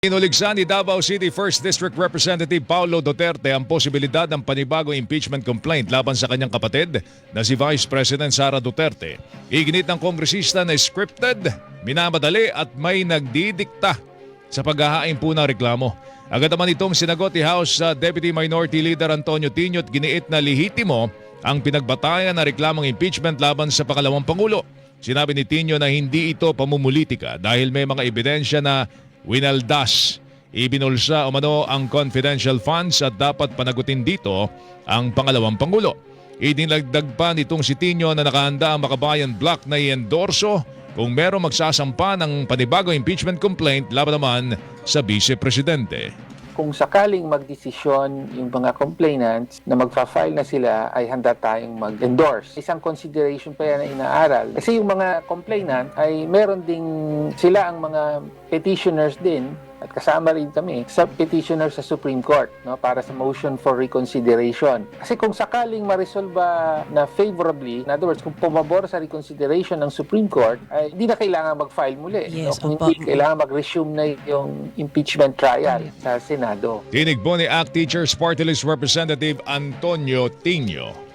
Inuligsan ni Davao City 1st District Representative Paulo Duterte ang posibilidad ng panibagong impeachment complaint laban sa kanyang kapatid na si Vice President Sara Duterte. Iginit ng kongresista na scripted, minamadali at may nagdidikta sa paghahain po ng reklamo. Agad naman itong sinagot ni House Deputy Minority Leader Antonio Tino at giniit na lehitimo ang pinagbatayan na reklamong impeachment laban sa pangalawang Pangulo. Sinabi ni Tino na hindi ito pamumulitika dahil may mga ebidensya na winaldas, ibinulsa umano ang confidential funds at dapat panagutin dito ang pangalawang Pangulo. Idinagdag pa nitong si Tino na nakahanda ang Makabayan Bloc na i-endorso kung merong magsasampa ng panibagong impeachment complaint laban naman sa Vice Presidente. Kung sakaling magdesisyon yung mga complainants na magfa-file na sila, ay handa tayong mag-endorse. Isang consideration pa yan na inaaral. Kasi yung mga complainant ay meron ding sila ang mga petitioners din at kasama rin kami sa petitioner sa Supreme Court, no, para sa motion for reconsideration. Kasi kung sakaling ma-resolve na favorably, in other words, kung pumabor sa reconsideration ng Supreme Court, ay hindi na kailangan mag-file muli. Yes, no? Kung hindi, kailangan mag-resume na yung impeachment trial sa Senado. Tinig po ni ACT Teachers Party List Representative Antonio Tino.